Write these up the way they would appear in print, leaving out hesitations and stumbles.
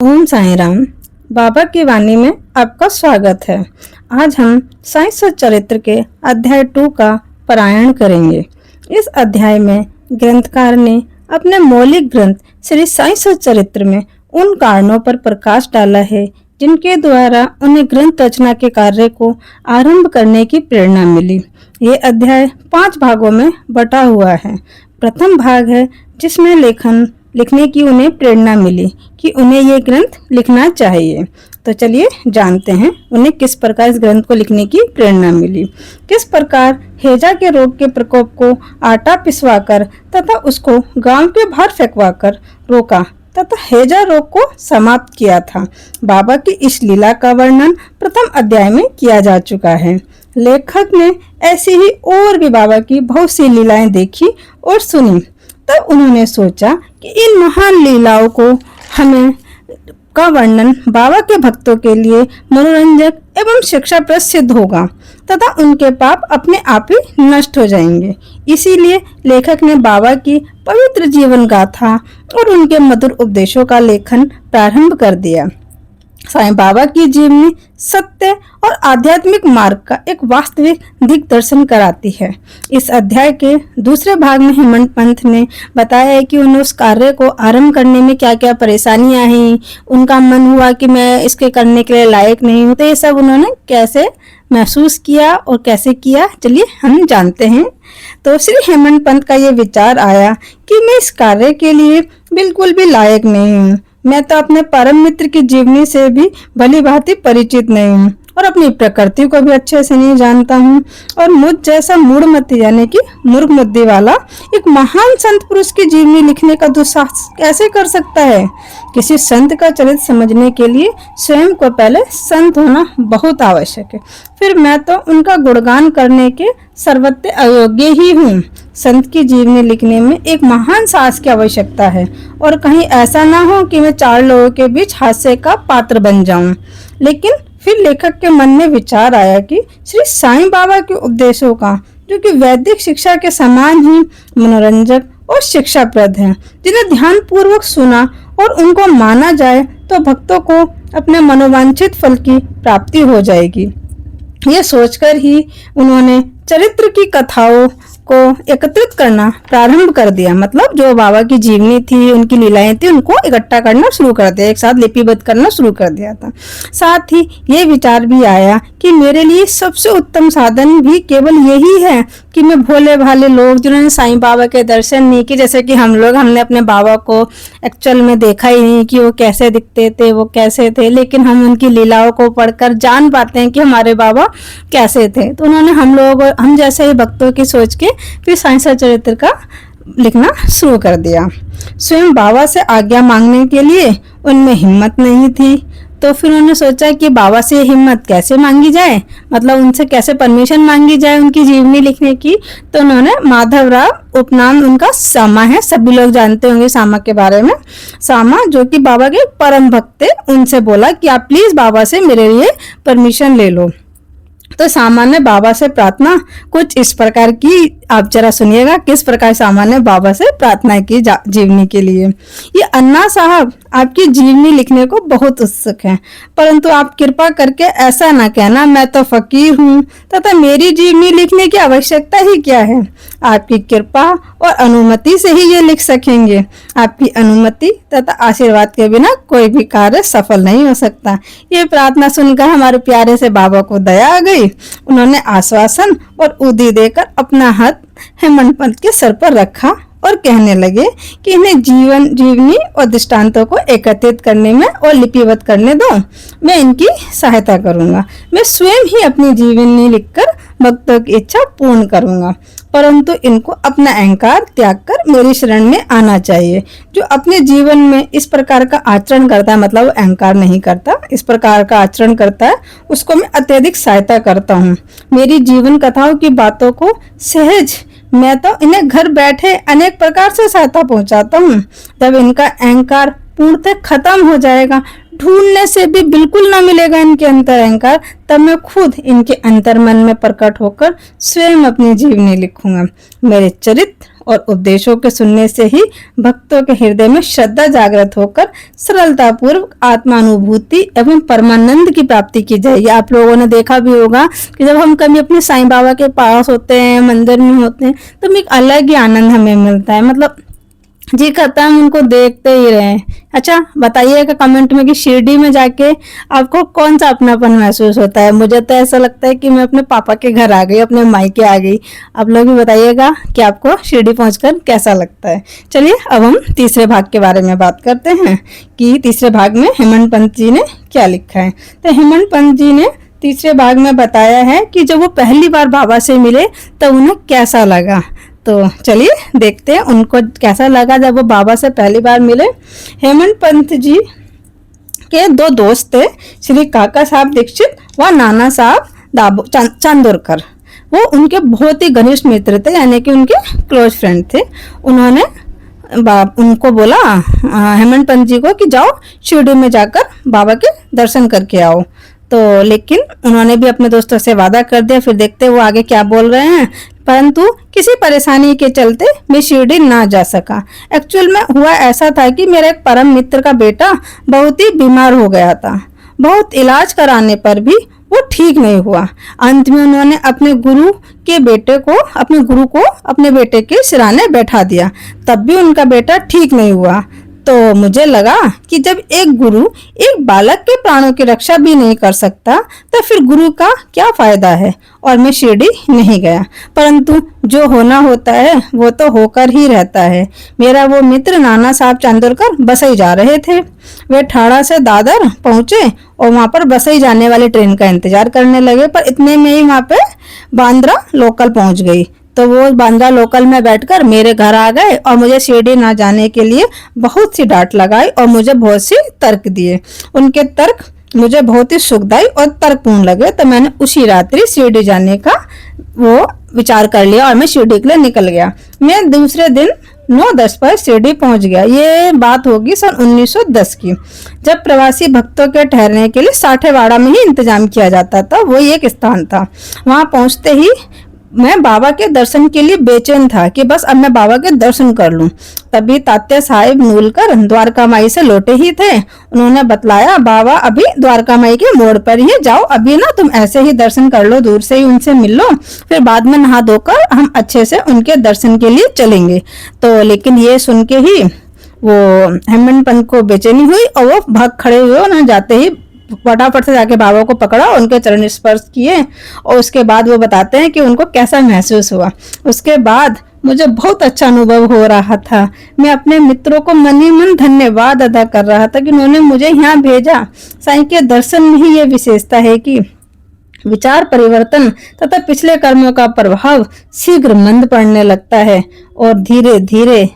ओम साईं राम। बाबा की वाणी में आपका स्वागत है। आज हम साईं सच्चरित्र के अध्याय 2 का पारायण करेंगे। इस अध्याय में ग्रंथकार ने अपने मौलिक ग्रंथ श्री साईं सच्चरित्र में उन कारणों पर प्रकाश डाला है जिनके द्वारा उन्हें ग्रंथ रचना के कार्य को आरंभ करने की प्रेरणा मिली। ये अध्याय 5 भागों में बटा हुआ है। प्रथम भाग है जिसमें लिखने की उन्हें प्रेरणा मिली कि उन्हें ये ग्रंथ लिखना चाहिए। तो चलिए जानते हैं उन्हें किस प्रकार इस ग्रंथ को लिखने की प्रेरणा मिली। किस प्रकार हैजा के रोग के प्रकोप को आटा पिसवाकर तथा उसको गांव के बाहर फेंकवाकर रोका तथा हैजा रोग को समाप्त किया था। बाबा की इस लीला का वर्णन प्रथम अध्याय में किया जा चुका है। लेखक ने ऐसी ही और भी बाबा की बहुत सी लीलाएं देखी और सुनी। तब उन्होंने सोचा कि इन महान लीलाओं को हमें का वर्णन बाबा के भक्तों के लिए मनोरंजक एवं शिक्षाप्रद सिद्ध होगा तथा उनके पाप अपने आप ही नष्ट हो जाएंगे। इसीलिए लेखक ने बाबा की पवित्र जीवन गाथा और उनके मधुर उपदेशों का लेखन प्रारंभ कर दिया। साईं बाबा की जीवनी सत्य और आध्यात्मिक मार्ग का एक वास्तविक दिग्दर्शन कराती है। इस अध्याय के दूसरे भाग में हेमंत पंत ने बताया है कि उन्हें उस कार्य को आरंभ करने में क्या क्या परेशानियां आई। उनका मन हुआ कि मैं इसके करने के लिए लायक नहीं हूँ। तो ये सब उन्होंने कैसे महसूस किया और कैसे किया, चलिए हम जानते हैं। तो श्री हेमंत पंत का ये विचार आया कि मैं इस कार्य के लिए बिल्कुल भी लायक नहीं हूँ। मैं तो अपने परम मित्र की जीवनी से भी भली भांति परिचित नहीं हूँ और अपनी प्रकृति को भी अच्छे से नहीं जानता हूँ। और मुझ जैसा मूढ़मती यानी कि मूर्ख बुद्धि वाला एक महान संत पुरुष की जीवनी लिखने का दुस्साहस कैसे कर सकता है। किसी संत का चरित्र समझने के लिए स्वयं को पहले संत होना बहुत आवश्यक है। फिर मैं तो उनका गुणगान करने के सर्वत्र अयोग्य ही हूँ। संत की जीवनी लिखने में एक महान साहस की आवश्यकता है और कहीं ऐसा ना हो कि मैं 4 लोगों के बीच हास्य का पात्र बन जाऊं। लेकिन फिर लेखक के मन में विचार आया कि श्री साईं बाबा के उपदेशों का, जो कि वैदिक शिक्षा के समान ही मनोरंजक और शिक्षाप्रद हैं, जिन्हें ध्यान पूर्वक सुना और उनको माना जाए तो भक्तों को अपने मनोवांछित फल की प्राप्ति हो जाएगी। ये सोचकर ही उन्होंने चरित्र की कथाओं को एकत्रित करना प्रारंभ कर दिया। मतलब जो बाबा की जीवनी थी, उनकी लीलाएं थी, उनको इकट्ठा करना शुरू कर दिया, एक साथ लिपिबद्ध करना शुरू कर दिया था। साथ ही ये विचार भी आया कि मेरे लिए सबसे उत्तम साधन भी केवल यही है कि मैं भोले भाले लोग जिन्होंने साईं बाबा के दर्शन नहीं किए, जैसे कि हमने अपने बाबा को एक्चुअल में देखा ही नहीं कि वो कैसे दिखते थे, वो कैसे थे, लेकिन हम उनकी लीलाओं को पढ़कर जान पाते हैं कि हमारे बाबा कैसे थे। तो उन्होंने हम जैसे ही भक्तों की सोच के फिर साईं सच्चरित्र का लिखना शुरू कर दिया। स्वयं बाबा से आज्ञा मांगने के लिए उनमें हिम्मत नहीं थी। तो फिर उन्होंने सोचा कि बाबा से हिम्मत कैसे मांगी जाए, मतलब उनसे कैसे परमिशन मांगी जाए उनकी जीवनी लिखने की। तो उन्होंने माधवराव, उपनाम उनका सामा है, सभी लोग जानते होंगे सामा के बारे में। सामा जो कि बाबा के परम भक्त थे, उनसे बोला कि आप प्लीज बाबा से मेरे लिए परमिशन ले लो। तो सामा ने बाबा से प्रार्थना कुछ इस प्रकार की, आप जरा सुनिएगा किस प्रकार सामा ने बाबा से प्रार्थना की जीवनी के लिए। ये अन्ना साहब आपकी जीवनी लिखने को बहुत उत्सुक हैं, परंतु आप कृपा करके ऐसा ना कहना, मैं तो फकीर हूँ तथा मेरी जीवनी लिखने की आवश्यकता ही क्या है। आपकी कृपा और अनुमति से ही ये लिख सकेंगे। आपकी अनुमति तथा आशीर्वाद के बिना कोई भी कार्य सफल नहीं हो सकता। ये प्रार्थना सुनकर हमारे प्यारे से बाबा को दया आ गई। उन्होंने आश्वासन और उदी देकर अपना हाथ हेमंत पंत के सर पर रखा और कहने लगे कि इन्हें जीवनी और दृष्टांतों को एकत्रित करने में और लिपिबद्ध करने दो। मैं इनकी सहायता करूंगा। मैं स्वयं ही अपनी जीवनी लिखकर भक्तों की इच्छा पूर्ण करूंगा, परंतु इनको अपना अहंकार त्याग कर मेरी शरण में आना चाहिए। जो अपने जीवन में इस प्रकार का आचरण करता है, मतलब अहंकार नहीं करता, इस प्रकार का आचरण करता है, उसको मैं अत्यधिक सहायता करता हूँ। मेरी जीवन कथाओं की बातों को सहज मैं तो इन्हें घर बैठे अनेक प्रकार से सहायता पहुंचाता हूँ। जब इनका अहंकार पूर्णतः खत्म हो जाएगा, ढूंढने से भी बिल्कुल ना मिलेगा इनके अंतर अहंकार, तब मैं खुद इनके अंतर मन में प्रकट होकर स्वयं अपनी जीवनी लिखूंगा। मेरे चरित्र और उपदेशों के सुनने से ही भक्तों के हृदय में श्रद्धा जागृत होकर सरलता पूर्वक आत्मानुभूति एवं परमानंद की प्राप्ति की जाएगी। आप लोगों ने देखा भी होगा कि जब हम कभी अपने साईं बाबा के पास होते हैं, मंदिर में होते हैं, तो एक अलग ही आनंद हमें मिलता है। मतलब जी करता है हम उनको देखते ही रहे। अच्छा बताइएगा कमेंट में कि शिरडी में जाके आपको कौन सा अपनापन महसूस होता है। मुझे तो ऐसा लगता है कि मैं अपने पापा के घर आ गई, अपने मायके आ गई। आप लोग भी बताइएगा कि आपको शिरडी पहुंचकर कैसा लगता है। चलिए अब हम तीसरे भाग के बारे में बात करते हैं कि तीसरे भाग में हेमंत पंत जी ने क्या लिखा है। तो हेमंत पंत जी ने तीसरे भाग में बताया है कि जब वो पहली बार बाबा से मिले तब उन्हें कैसा लगा। तो चलिए देखते हैं उनको कैसा लगा जब वो बाबा से पहली बार मिले। हेमंत पंत जी के दो दोस्त थे, श्री काका साहब दीक्षित व नाना साहब चांदोरकर। वो उनके बहुत ही घनिष्ठ मित्र थे, यानी कि उनके क्लोज फ्रेंड थे। उन्होंने उनको बोला हेमंत पंत जी को कि जाओ शिरडी में जाकर बाबा के दर्शन करके आओ। तो लेकिन उन्होंने भी अपने दोस्तों से वादा कर दिया। फिर देखते वो आगे क्या बोल रहे हैं। परंतु किसी परेशानी के चलते मैं शिरडी ना जा सका। एक्चुअल में हुआ ऐसा था कि मेरे एक परम मित्र का बेटा बहुत ही बीमार हो गया था। बहुत इलाज कराने पर भी वो ठीक नहीं हुआ। अंत में उन्होंने अपने गुरु को अपने बेटे के सिराने बैठा दिया, तब भी उनका बेटा ठीक नहीं हुआ। तो मुझे लगा कि जब एक गुरु एक बालक के प्राणों की रक्षा भी नहीं कर सकता तो फिर गुरु का क्या फायदा है, और मैं शिरडी नहीं गया। परंतु जो होना होता है वो तो होकर ही रहता है। मेरा वो मित्र नाना साहब चांदोरकर बसई जा रहे थे। वे ठाड़ा से दादर पहुंचे और वहां पर बसई जाने वाली ट्रेन का इंतजार करने लगे। पर इतने में ही वहां पे बांद्रा लोकल पहुंच गई। तो वो बांद्रा लोकल में बैठकर मेरे घर आ गए और मुझे शिरडी ना जाने के लिए बहुत सी डांट लगाई और मुझे बहुत सी तर्क दिए। उनके तर्क मुझे बहुत ही सुखदायी और तर्कपूर्ण लगे। तो मैंने उसी रात्रि शिरडी जाने का वो विचार कर लिया और मैं शिरडी के लिए निकल गया। मैं दूसरे दिन 9:10 पर शिरडी पहुंच गया। ये बात होगी सन 1910 की, जब प्रवासी भक्तों के ठहरने के लिए साठेवाड़ा में ही इंतजाम किया जाता था। वो एक स्थान था। वहां पहुंचते ही मैं बाबा के दर्शन के लिए बेचैन था कि बस अब मैं बाबा के दर्शन कर लूं। तभी तात्या साहिब नूलकर द्वारका माई से लौटे ही थे। उन्होंने बतलाया, बाबा अभी द्वारका माई के मोड़ पर ही जाओ, अभी ना तुम ऐसे ही दर्शन कर लो, दूर से ही उनसे मिल लो, फिर बाद में नहा धोकर हम अच्छे से उनके दर्शन के लिए चलेंगे। तो लेकिन ये सुन के ही वो हेमंत पंत को बेचैनी हुई और वो भाग खड़े हुए। उन्होंने जाते ही फटाफट से जाके बाबा को पकड़ा, उनके चरण स्पर्श किए और उसके बाद वो बताते हैं कि उनको कैसा महसूस हुआ। उसके बाद मुझे बहुत अच्छा अनुभव हो रहा था। मैं अपने मित्रों को मन ही मन धन्यवाद अदा कर रहा था कि उन्होंने मुझे यहाँ भेजा। साईं के दर्शन में ही ये विशेषता है कि विचार परिवर्तन तथा पिछले कर्मों का प्रभाव शीघ्र मंद पड़ने लगता है और धीरे धीरे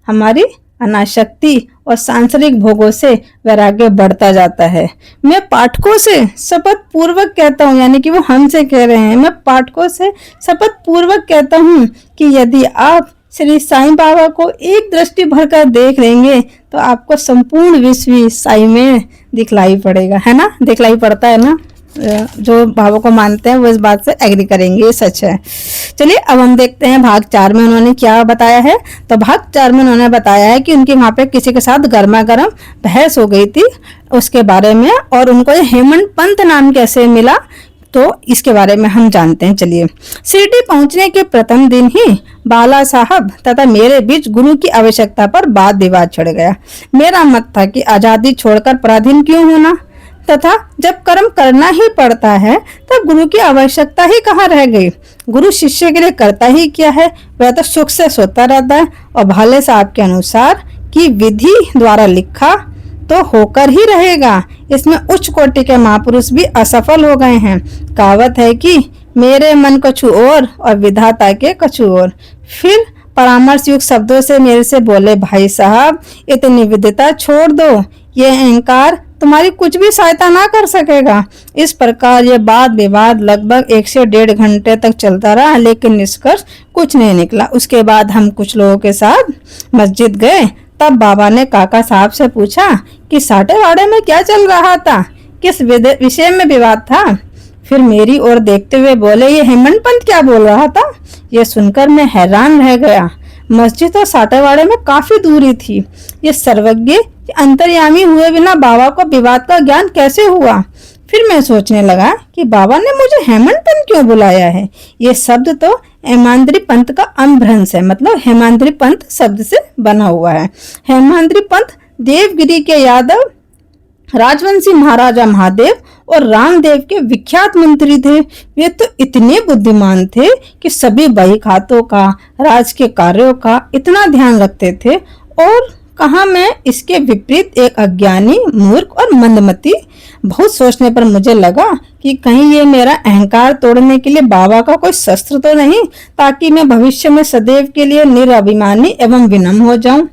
हमारी अनाशक्ति और सांसारिक भोगों से वैराग्य बढ़ता जाता है। मैं पाठकों से शपथ पूर्वक कहता हूँ, यानी कि वो हमसे कह रहे हैं, मैं पाठकों से शपथ पूर्वक कहता हूँ कि यदि आप श्री साईं बाबा को एक दृष्टि भरकर देख लेंगे तो आपको संपूर्ण विश्व साईं में दिखलाई पड़ेगा, है ना। दिखलाई पड़ता है ना। जो बाबा को मानते हैं वो इस बात से एग्री करेंगे, ये सच है। चलिए अब हम देखते हैं भाग 4 में उन्होंने क्या बताया है। तो भाग 4 में उन्होंने बताया है कि उनके वहां पे किसी के साथ गर्मा गर्म बहस हो गई थी उसके बारे में, और उनको हेमंत पंत नाम कैसे मिला तो इसके बारे में हम जानते हैं। चलिए, शिरडी पहुंचने के प्रथम दिन ही बाला साहब तथा मेरे बीच गुरु की आवश्यकता पर वाद विवाद छिड़ गया। मेरा मत था कि आजादी छोड़कर पराधीन क्यों होना, तथा जब कर्म करना ही पड़ता है तब गुरु की आवश्यकता ही कहाँ रह गई। गुरु शिष्य के लिए करता ही क्या है, वह तो सुख से सोता रहता है। और भाले साहब के अनुसार कि विधि द्वारा लिखा तो होकर ही रहेगा। इसमें उच्च कोटि के महापुरुष भी असफल हो गए हैं। कहावत है कि मेरे मन कछु और विधाता के कछु और। फिर परामर्श युक्त शब्दों से मेरे से बोले, भाई साहब इतनी विद्वता छोड़ दो, ये अहंकार तुम्हारी कुछ भी सहायता ना कर सकेगा। इस प्रकार ये वाद विवाद लगभग 1 से 1.5 घंटे तक चलता रहा, लेकिन निष्कर्ष कुछ नहीं निकला। उसके बाद हम कुछ लोगों के साथ मस्जिद गए तब बाबा ने काका साहब से पूछा कि साटेवाड़े में क्या चल रहा था, किस विषय में विवाद था। फिर मेरी ओर देखते हुए बोले, ये हेमंत पंत क्या बोल रहा था। ये सुनकर मैं हैरान रह गया। मस्जिद और साटेवाड़े में काफी दूरी थी। ये सर्वज्ञ अंतर्यामी हुए बिना बाबा को विवाद का ज्ञान कैसे हुआ। फिर मैं सोचने लगा कि बाबा ने मुझे हेमंत पंत क्यों बुलाया है। ये शब्द तो हेमाद्री पंत का अम्भ्रंश है, मतलब हेमाद्री पंत शब्द से बना हुआ है। हेमाद्री पंत देवगिरी के यादव राजवंशी महाराजा महादेव और रामदेव के विख्यात मंत्री थे। वे तो इतने बुद्धिमान थे कि सभी बही खातों का, राज के कार्यों का इतना ध्यान रखते थे। और कहा मैं इसके विपरीत एक अज्ञानी, मूर्ख और मंदमती। बहुत सोचने पर मुझे लगा कि कहीं ये मेरा अहंकार तोड़ने के लिए बाबा का कोई शस्त्र तो नहीं, ताकि मैं भविष्य में सदैव के लिए निराभिमानी एवं विनम्र हो जाऊं।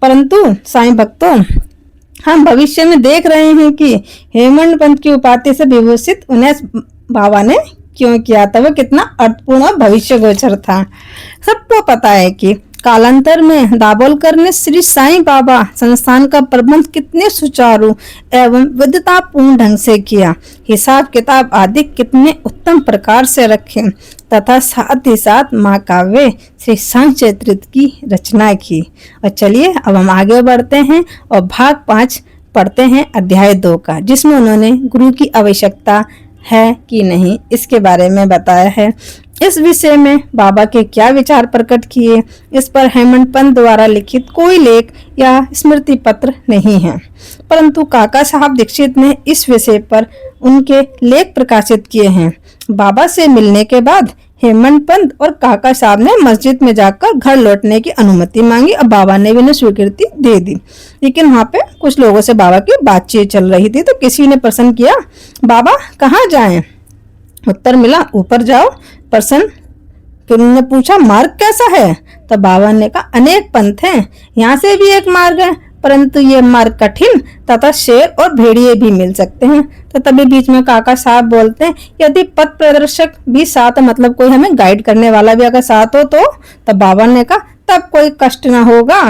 परंतु साईं भक्तों, हम भविष्य में देख रहे हैं कि हेमंत पंत की उपाधि से विभूषित उन्हें बाबा ने क्यों किया था। वो कितना अर्थपूर्ण और भविष्य गोचर था। सबको पता है कि कालांतर में दाभोलकर ने श्री साईं बाबा संस्थान का प्रबंध कितने सुचारू एवं विद्वतापूर्ण ढंग से किया, हिसाब किताब आदि कितने उत्तम प्रकार से रखे, तथा साथ ही साथ महाकाव्य श्री साईं चरित्र की रचना की। और चलिए अब हम आगे बढ़ते हैं और भाग 5 पढ़ते हैं अध्याय 2 का, जिसमें उन्होंने गुरु की आवश्यकता है कि नहीं इसके बारे में बताया है। इस विषय में बाबा के क्या विचार प्रकट किए, इस पर हेमंत पंत द्वारा लिखित कोई लेख या स्मृति पत्र नहीं है, परंतु काका साहब दीक्षित ने इस विषय पर उनके लेख प्रकाशित किए हैं। बाबा से मिलने के बाद हेमंत पंत और काका साहब ने मस्जिद में जाकर घर लौटने की अनुमति मांगी और बाबा ने भी उन्हें स्वीकृति दे दी। लेकिन वहाँ पे कुछ लोगों से बाबा की बातचीत चल रही थी, तो किसी ने प्रश्न किया, बाबा कहाँ जाएं? उत्तर मिला, ऊपर जाओ। प्रश्न फिर उन्होंने पूछा, मार्ग कैसा है? तो बाबा ने कहा, अनेक पंथ हैं, यहाँ से भी एक मार्ग है, परंतु ये मार्ग कठिन तथा शेर और भेड़िए भी मिल सकते हैं। तो तभी बीच में काका साहब बोलते हैं, यदि पथ प्रदर्शक भी साथ, मतलब कोई हमें गाइड करने वाला भी अगर साथ हो तो बाबा ने कहा तब कोई कष्ट ना होगा।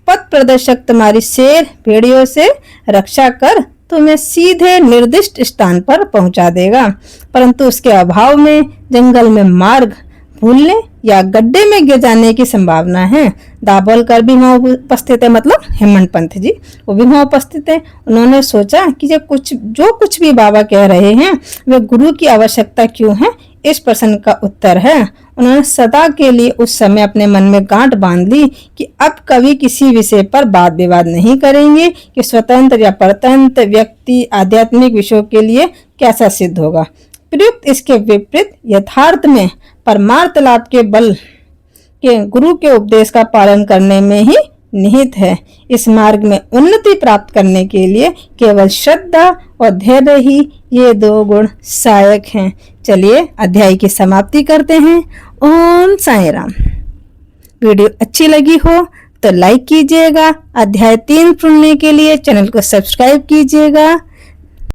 पथ प्रदर्शक तुम्हारी शेर भेड़ियों से रक्षा कर तुम्हें सीधे निर्दिष्ट स्थान पर पहुंचा देगा, परंतु उसके अभाव में जंगल में मार्ग भूलने या गड्ढे में गिर जाने की संभावना है। दाभोलकर भी वहाँ उपस्थित है, मतलब हेमंत पंत जी वो भी वहाँ उपस्थित है। उन्होंने सोचा कि जो कुछ भी बाबा कह रहे हैं वे गुरु की आवश्यकता क्यों है, इस प्रश्न का उत्तर है। उन्होंने सदा के लिए उस समय अपने मन में गांठ बांध ली कि अब कभी किसी विषय पर वाद विवाद नहीं करेंगे कि स्वतंत्र या परतंत्र व्यक्ति आध्यात्मिक विषयों के लिए कैसा सिद्ध होगा। प्रयुक्त इसके विपरीत यथार्थ में परमार्थ लाभ के बल के गुरु के उपदेश का पालन करने में ही निहित है। इस मार्ग में उन्नति प्राप्त करने के लिए केवल श्रद्धा और धैर्य ही ये 2 गुण सहायक हैं। चलिए अध्याय की समाप्ति करते हैं। ओम साईं राम। वीडियो अच्छी लगी हो तो लाइक कीजिएगा। अध्याय 3 सुनने के लिए चैनल को सब्सक्राइब कीजिएगा।